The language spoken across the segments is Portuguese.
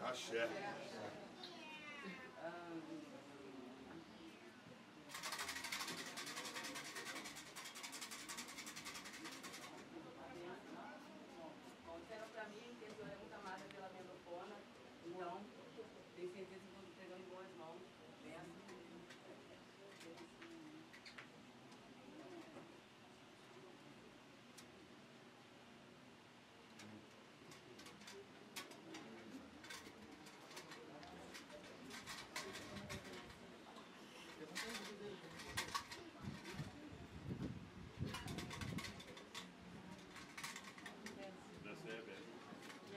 Axé. Disseram pra mim que a senhora é muito amada pela Mendofona, então tenho certeza que estou entregando em boas mãos.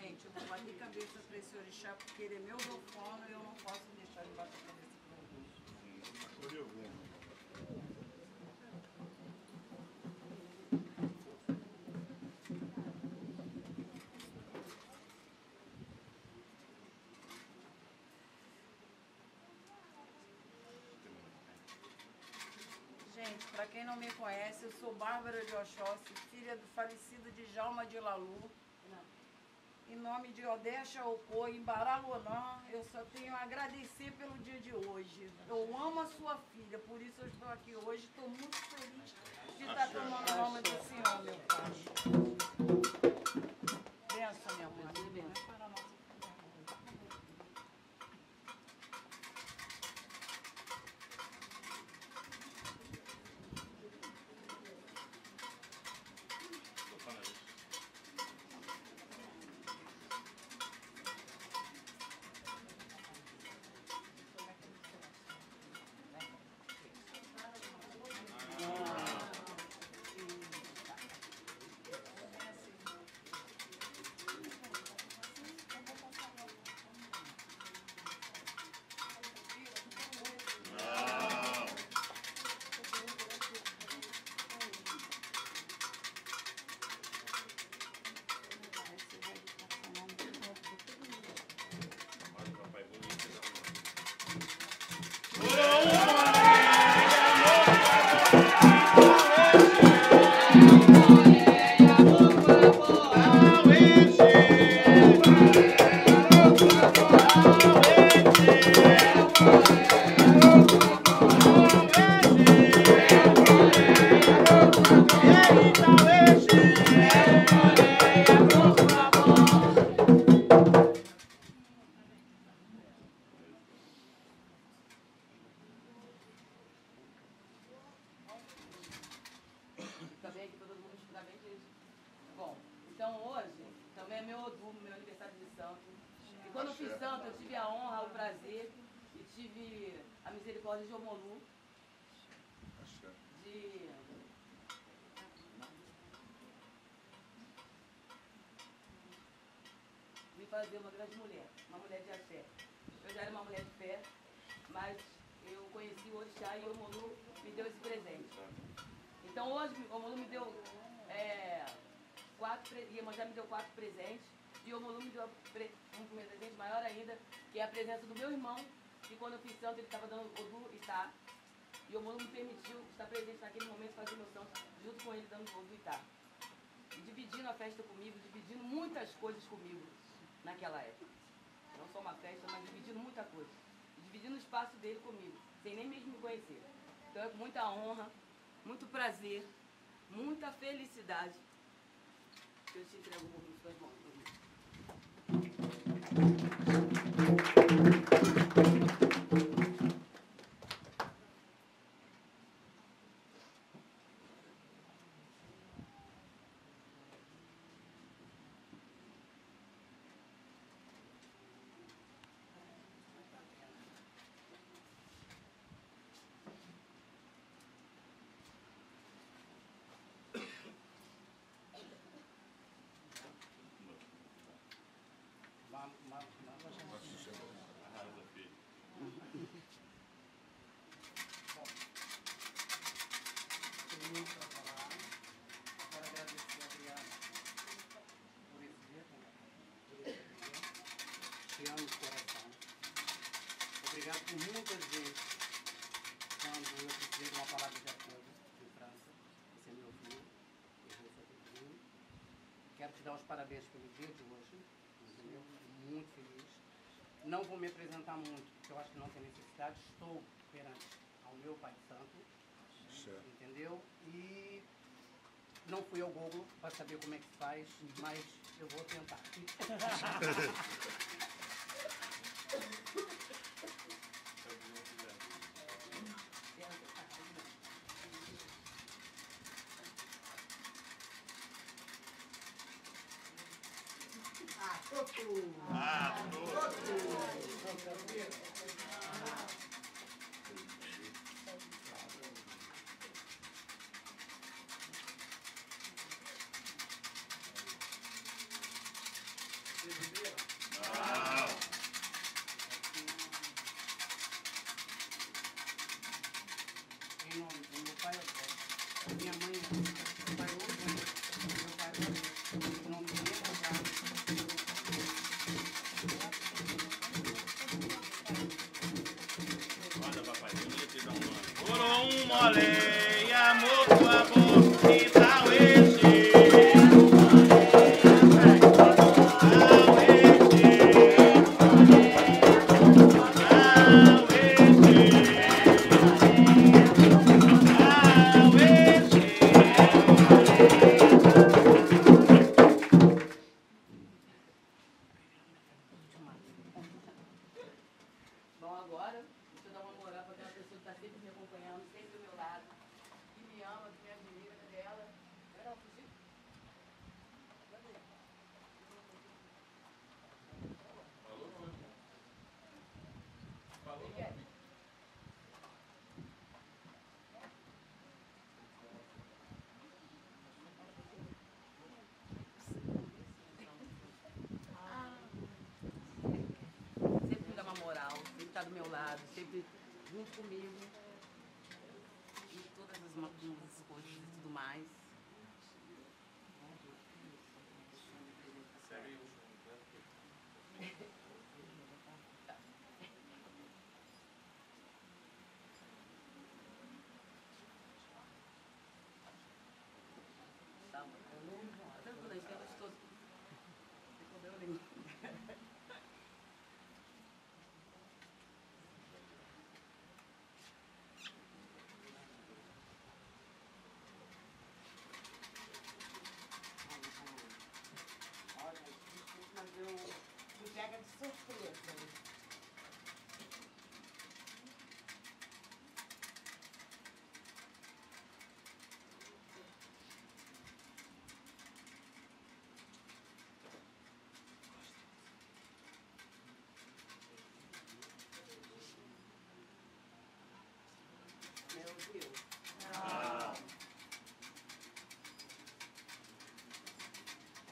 Gente, eu vou bater cabeça para esse orixá, porque ele é meu dofono e eu não posso deixar ele bater cabeça com o orixá. Gente, para quem não me conhece, eu sou Bárbara de Oxóssi, filha do falecido Djalma de Lalu. Em nome de Odécia Ocô, em Baralonã, eu só tenho a agradecer pelo dia de hoje. Eu amo a sua filha, por isso eu estou aqui hoje. Estou muito feliz de estar tomando o nome do Senhor, meu Pai. Benção, minha mãe. Benção para a nossa filha. Também que todo mundo está bem disso. Bom, então hoje também é meu Odum, meu aniversário de santo. E quando eu fiz santo, eu tive a honra, o prazer e tive a misericórdia de Omolu de me fazer uma grande mulher, uma mulher de axé. Eu já era uma mulher de fé, mas eu conheci o orixá e o Omolu me deu esse presente. Então hoje o Omolu me deu Iemanjá me deu 4 presentes e o Omolu me deu um presente maior ainda, que é a presença do meu irmão, que quando eu fiz santo ele estava dando Odu Itá, e o Omolu me permitiu estar presente naquele momento, fazer meu santo junto com ele dando Odu Itá. E dividindo a festa comigo, dividindo muitas coisas comigo naquela época. Não só uma festa, mas dividindo muita coisa. E dividindo o espaço dele comigo, sem nem mesmo me conhecer. Então é com muita honra, muito prazer, muita felicidade que eu te entrego o mundo em suas mãos. Amo de coração. Obrigado por muitas vezes quando eu precisei de uma palavra de apoio em França. Esse é meu filho, eu sou seu filho. Quero te dar os parabéns pelo dia de hoje, entendeu? Muito feliz. Não vou me apresentar muito, porque eu acho que não tem necessidade. Estou perante ao meu Pai Santo, Certo. entendeu? E não fui ao Google para saber como é que se faz, mas eu vou tentar. Em nome do meu pai, minha mãe, meu pai hoje, meu pai hoje, em nome do meu Manda, papai, eu ia te dar um nome. Por um mole, amor, por amor, e tal esse. Bom, agora, deixa eu dar uma moral para aquela pessoa que está sempre me acompanhando, sempre do meu lado, que me ama, que me admira, cadê ela? Ela fugiu? Cadê? Quem quer? Sempre me dá uma moral, sempre está do meu lado, sempre junto comigo. E todas as coisas e tudo mais. Tá, tranquilo, a gente é gostoso. Não tem problema nenhum. Olha, desculpa, mas eu me pega de surpresa. Meu Deus.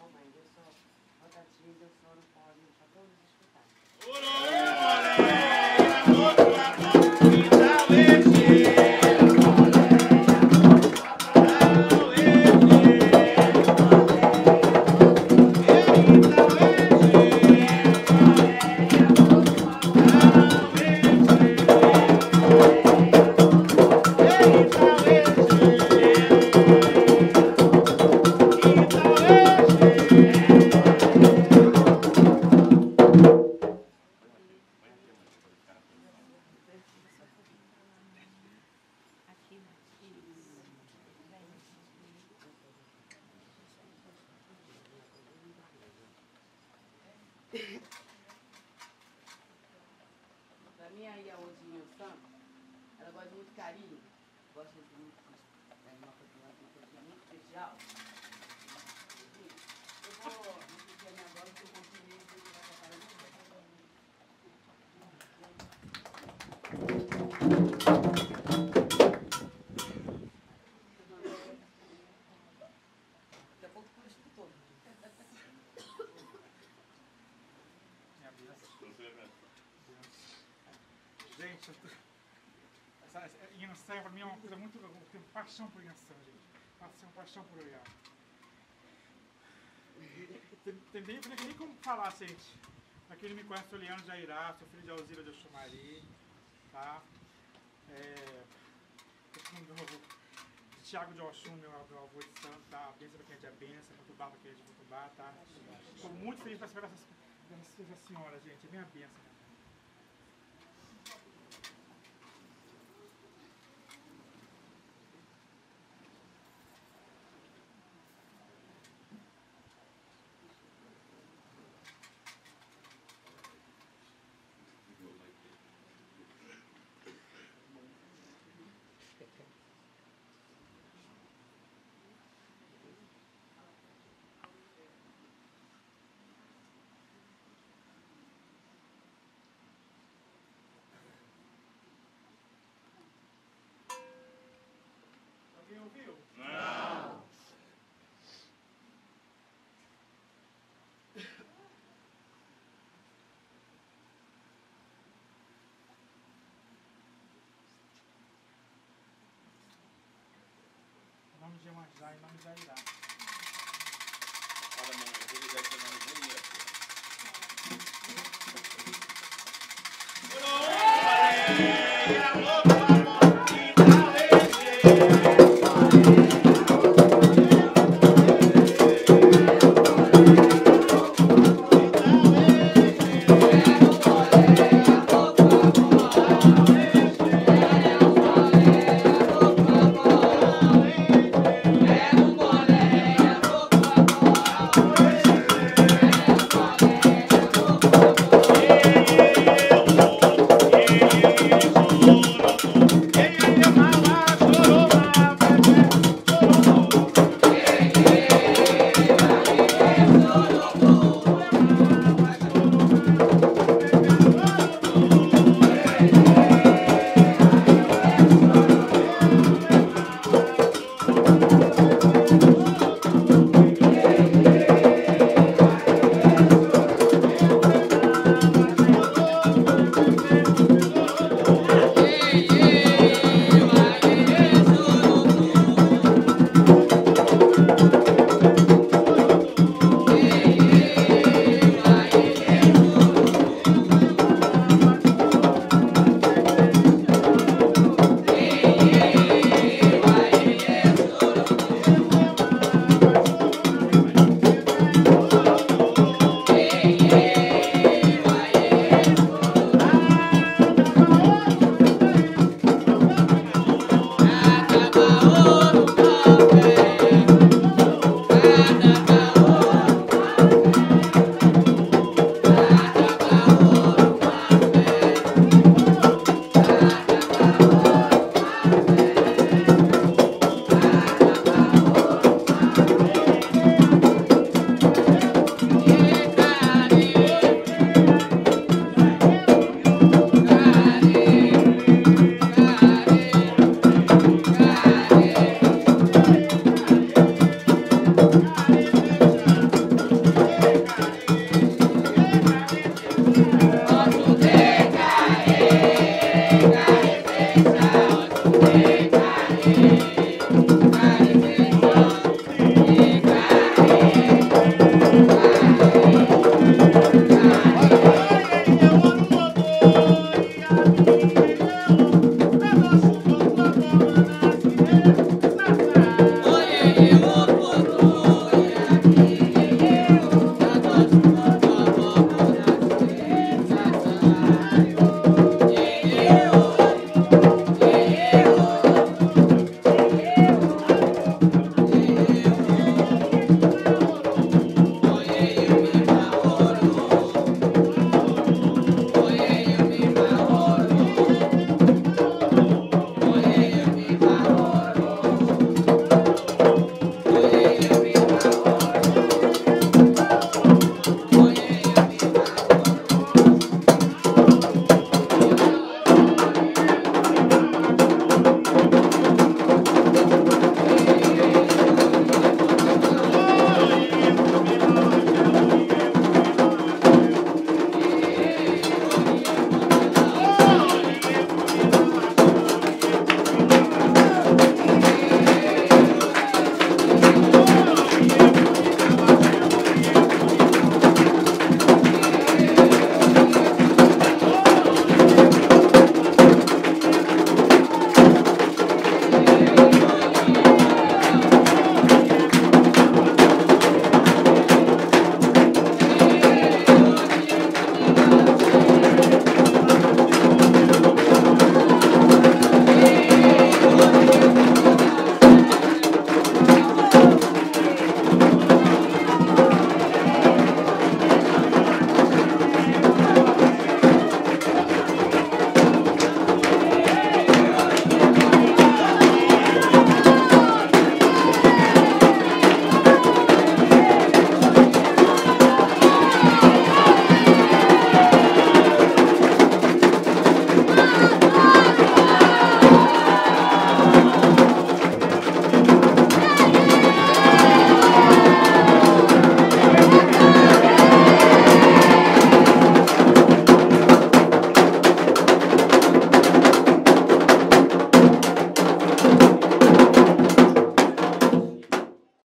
Oh, mãe, eu sou rotativa, eu só não pode deixar todos escutar. Por um mole, amor, por amor, e tal esse. Pra mim, aí, a Odinha Santos, ela gosta de muito carinho, gosta de muito, uma coisinha muito especial. Eu vou pedir a minha agora, porque eu comprei ele, ele vai passar daqui a pouco por isso todo. Gente, Inhansã pra mim é uma coisa muito. Eu tenho paixão por Inhansã, gente. Paixão por Oiá. Tem nem como falar, gente. Pra quem não me conhece, sou Leandro Jairá, sou filho de Alzira de Oxumari, tá? De Tiago de Oxum, meu avô de santo, tá? A bênção pra quem é de a bênção, Cotubá pra quem é de Cotubá, tá? Estou muito feliz pra esperar essas senhoras, gente. É minha bênção. de Iemanjá, em nome de Airá. Olha, mãe, eu vou ligar esse nome bonito. Aleluia, louco,